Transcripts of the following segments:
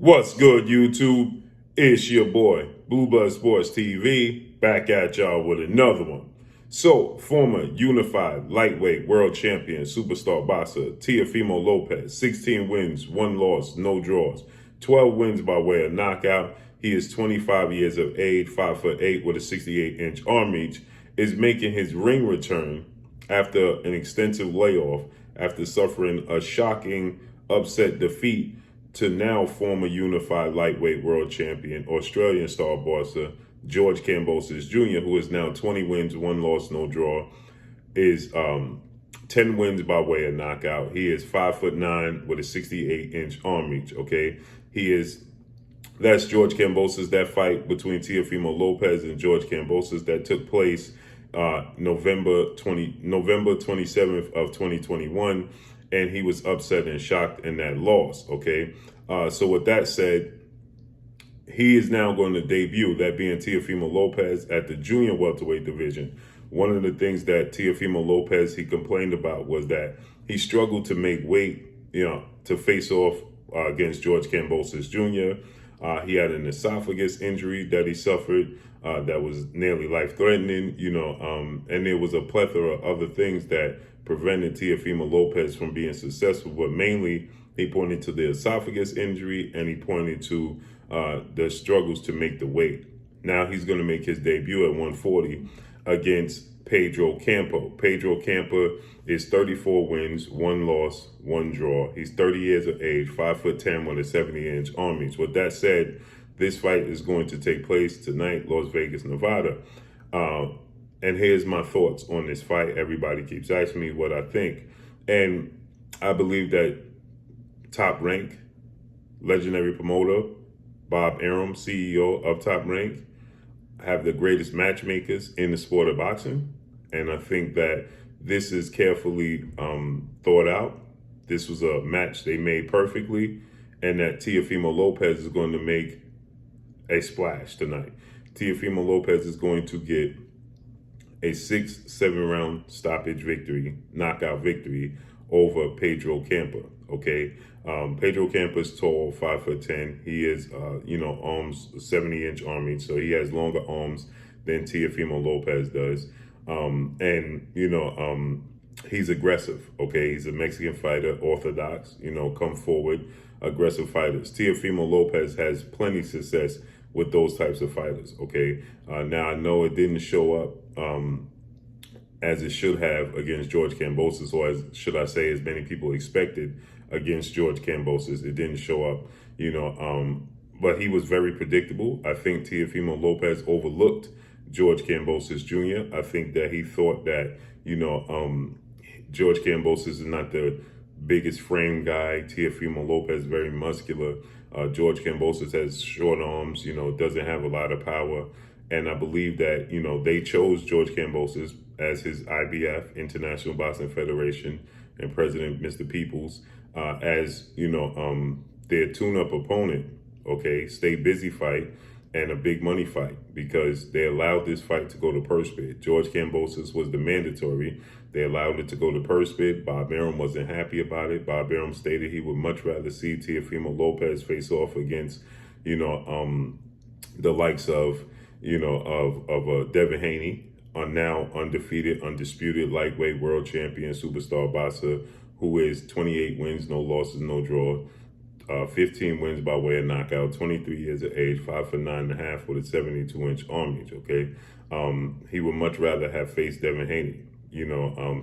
What's good, YouTube? It's your boy, Blue Blood Sports TV, back at y'all with another one. So, former unified lightweight world champion superstar boxer Teofimo Lopez, 16 wins, 1 loss, no draws, 12 wins by way of knockout. He is 25 years of age, 5'8" with a 68-inch arm reach, is making his ring return after an extensive layoff after suffering a shocking upset defeat to now former unified lightweight world champion, Australian star boxer George Kambosos Jr., who is now 20 wins, 1 loss, no draw, is 10 wins by way of knockout. He is 5'9" with a 68-inch arm reach. Okay, that's George Kambosos. That fight between Teofimo Lopez and George Kambosos that took place November 27th of 2021, and he was upset and shocked in that loss. Okay, so with that said, he is now going to debut, that being Teofimo Lopez, at the junior welterweight division. One of the things that Teofimo Lopez, he complained about was that he struggled to make weight, to face off against George Kambosos Jr. He had an esophagus injury that he suffered that was nearly life-threatening, and there was a plethora of other things that prevented Teofimo Lopez from being successful, but mainly he pointed to the esophagus injury and he pointed to the struggles to make the weight. Now he's going to make his debut at 140 against Pedro Campa. Pedro Campa is 34 wins, 1 loss, 1 draw. He's 30 years of age, 5'10" with a 70-inch arm reach. With that said, this fight is going to take place tonight, Las Vegas, Nevada. And here's my thoughts on this fight. Everybody keeps asking me what I think. And I believe that Top Rank, legendary promoter, Bob Arum, CEO of Top Rank, have the greatest matchmakers in the sport of boxing. And I think that this is carefully thought out. This was a match they made perfectly, and that Teofimo Lopez is going to make a splash tonight. Teofimo Lopez is going to get a 6-7 round stoppage victory, knockout victory over Pedro Campa. Okay, Pedro Campa is tall, 5'10". He is, arms, 70-inch arm reach, so he has longer arms than Teofimo Lopez does. He's aggressive. Okay, he's a Mexican fighter, orthodox. Come forward, aggressive fighters. Teofimo Lopez has plenty of success with those types of fighters. Okay, now I know it didn't show up as it should have against George Kambosos, or as should I say, as many people expected against George Kambosos. It didn't show up, but he was very predictable. I think Teofimo Lopez overlooked George Kambosos Jr. I think that he thought that, George Kambosos is not the biggest frame guy. Teofimo Lopez very muscular. George Kambosos has short arms, doesn't have a lot of power. And I believe that, they chose George Kambosos as his IBF, International Boxing Federation, and President, Mr. Peoples, as, their tune-up opponent, okay, stay busy fight, and a big money fight, because they allowed this fight to go to purse bid. George Kambosos was the mandatory. They allowed it to go to purse bid. Bob Arum wasn't happy about it. Bob Arum stated he would much rather see Teofimo Lopez face off against, the likes of, Devin Haney, a now undefeated, undisputed lightweight world champion superstar boxer who is 28 wins, no losses, no draw. 15 wins by way of knockout, 23 years of age, 5'9.5" with a 72-inch arm reach. Okay, he would much rather have faced Devin Haney.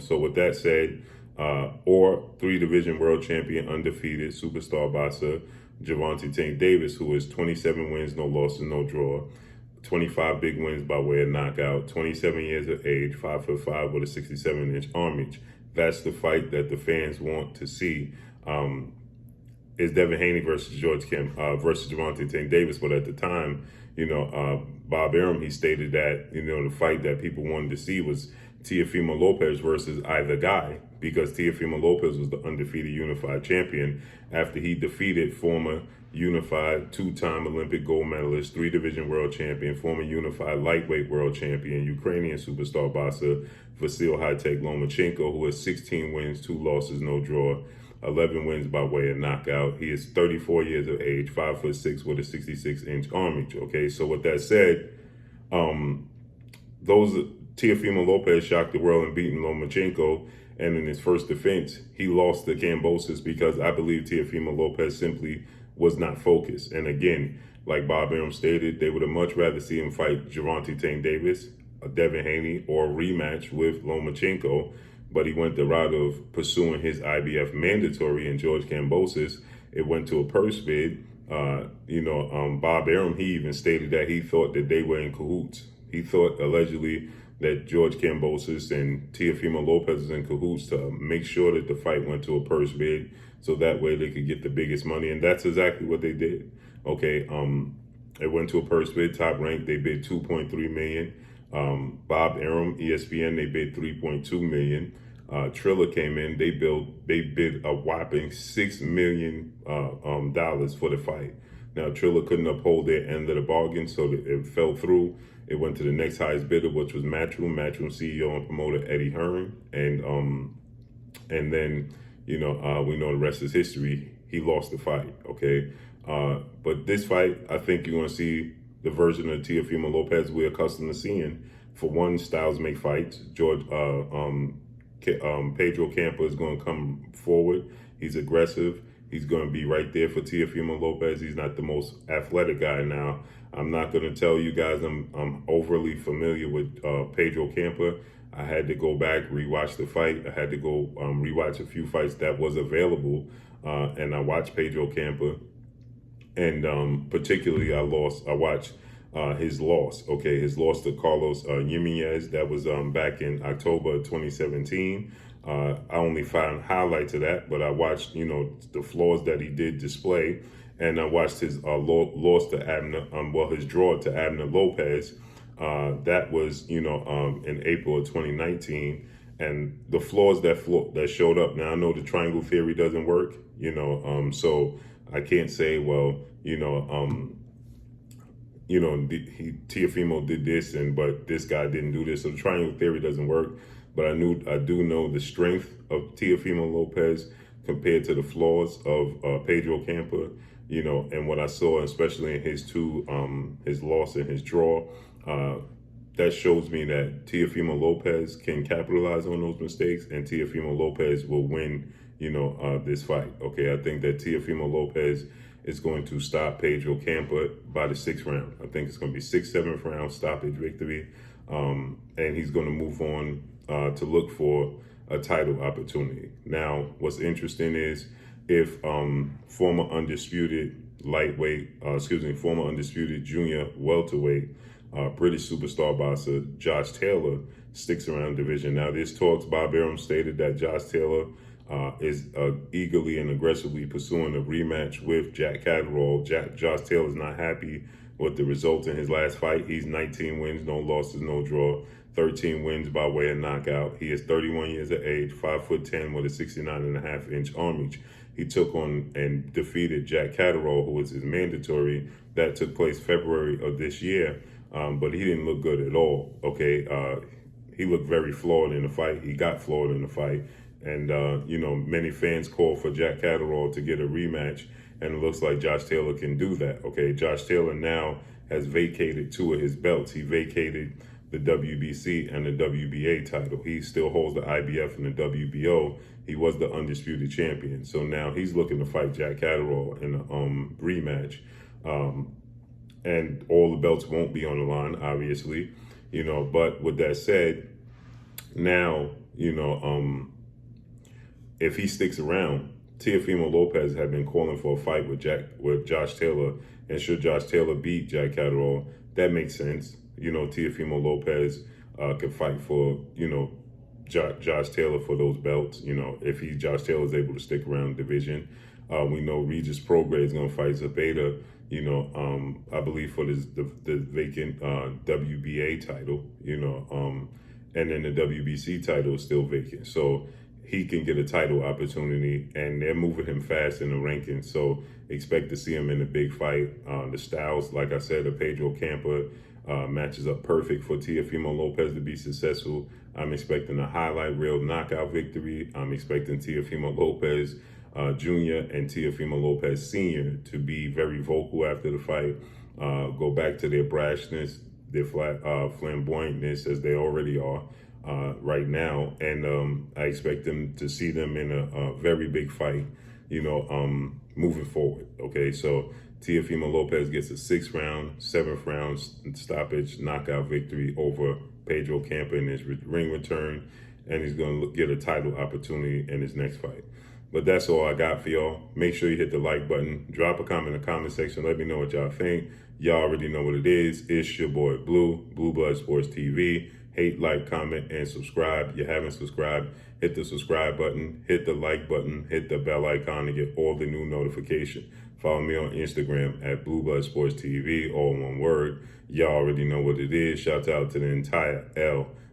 So with that said, or 3-division world champion, undefeated superstar boxer Gervonta Tank Davis, who is 27 wins, no losses, no draw, 25 big wins by way of knockout, 27 years of age, 5'5" with a 67-inch arm reach. That's the fight that the fans want to see. Is Devin Haney versus versus Gervonta Tank Davis. But at the time, Bob Arum, he stated that, the fight that people wanted to see was Teofimo Lopez versus either guy, because Teofimo Lopez was the undefeated unified champion after he defeated former unified 2-time Olympic gold medalist, 3-division world champion, former unified lightweight world champion, Ukrainian superstar boxer Vasil Lomachenko, who has 16 wins, 2 losses, no draw. 11 wins by way of knockout. He is 34 years of age, 5'6" with a 66-inch arm reach. Okay, so with that said, Teofimo Lopez shocked the world in beating Lomachenko, and in his first defense, he lost to KAMBOSOS because I believe Teofimo Lopez simply was not focused. And again, like Bob Arum stated, they would have much rather see him fight Gervonta Tank Davis, Devin Haney, or a rematch with Lomachenko, but he went the route of pursuing his IBF mandatory in George Kambosos. It went to a purse bid. Bob Arum, he even stated that he thought that they were in cahoots. He thought allegedly that George Kambosos and Teofimo Lopez is in cahoots to make sure that the fight went to a purse bid, so that way they could get the biggest money, and that's exactly what they did. Okay, it went to a purse bid, Top Rank, they bid $2.3 million. Bob Arum, ESPN, they bid $3.2 million. Triller came in, they bid a whopping $6 million for the fight. Now, Triller couldn't uphold their end of the bargain, so it fell through. It went to the next highest bidder, which was Matchroom CEO and promoter Eddie Hearn, and then we know the rest is history. He lost the fight. Okay, but this fight, I think you're going to see the version of Teofimo Lopez we're accustomed to seeing. For one, styles make fights. Pedro Campa is going to come forward. He's aggressive. He's going to be right there for Teofimo Lopez. He's not the most athletic guy now. I'm not going to tell you guys I'm overly familiar with Pedro Campa. I had to go back, rewatch the fight. I had to go rewatch a few fights that was available, and I watched Pedro Campa. And particularly, I watched his loss. Okay, his loss to Carlos Jimenez. That was back in October 2017. I only found highlights of that, but I watched, the flaws that he did display, and I watched his loss to his draw to Abner Lopez. That was, in April of 2019, and the flaws that showed up. Now I know the triangle theory doesn't work, so I can't say, well, Teofimo did this, but this guy didn't do this, so the triangle theory doesn't work. But I do know the strength of Teofimo Lopez compared to the flaws of Pedro Campa, and what I saw, especially in his loss and his draw, that shows me that Teofimo Lopez can capitalize on those mistakes, and Teofimo Lopez will win, this fight. Okay, I think that Teofimo Lopez is going to stop Pedro Campa by the 6th round. I think it's going to be 6th, 7th round stoppage victory, and he's going to move on to look for a title opportunity. Now, what's interesting is if former undisputed junior welterweight, British superstar boxer Josh Taylor sticks around division. Now, there's talks, Bob Arum stated that Josh Taylor is eagerly and aggressively pursuing a rematch with Jack Catterall. Josh Taylor is not happy with the result in his last fight. He's 19 wins, no losses, no draw, 13 wins by way of knockout. He is 31 years of age, 5'10" with a 69.5-inch arm reach. He took on and defeated Jack Catterall, who was his mandatory. That took place February of this year, but he didn't look good at all. Okay, he looked very flawed in the fight. He got flawed in the fight. And, many fans called for Jack Catterall to get a rematch, and it looks like Josh Taylor can do that. Okay, Josh Taylor now has vacated 2 of his belts. He vacated the WBC and the WBA title. He still holds the IBF and the WBO. He was the undisputed champion. So now he's looking to fight Jack Catterall in a rematch. And all the belts won't be on the line, obviously, but with that said, now, if he sticks around, Teofimo Lopez had been calling for a fight with Josh Taylor, and should Josh Taylor beat Jack Catterall, that makes sense. Teofimo Lopez could fight for, Josh Taylor for those belts. If Josh Taylor is able to stick around the division, we know Regis Prograis is going to fight Zepeda. I believe for the vacant WBA title. And then the WBC title is still vacant. So he can get a title opportunity, and they're moving him fast in the rankings. So expect to see him in a big fight. The styles, like I said, of Pedro Campa matches up perfect for Teofimo Lopez to be successful. I'm expecting a highlight reel knockout victory. I'm expecting Teofimo Lopez Jr. and Teofimo Lopez Sr. to be very vocal after the fight, go back to their brashness, their flamboyantness as they already are right now. And I expect them to see them in a very big fight, moving forward. Okay, so Teofimo Lopez gets a 6th round, 7th round stoppage knockout victory over Pedro Campa in his ring return, and he's going to get a title opportunity in his next fight. But that's all I got for y'all. Make sure you hit the like button. Drop a comment in the comment section. Let me know what y'all think. Y'all already know what it is. It's your boy Blue Blood Sports TV. Hate, like, comment, and subscribe. If you haven't subscribed, hit the subscribe button, hit the like button, hit the bell icon to get all the new notifications. Follow me on Instagram at Blue Blood Sports TV, all one word. Y'all already know what it is. Shout out to the entire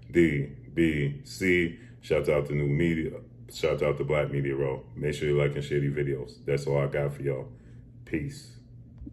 LDBC. Shout out to new media. Shout out to Black Media Row. Make sure you like and share these videos. That's all I got for y'all. Peace.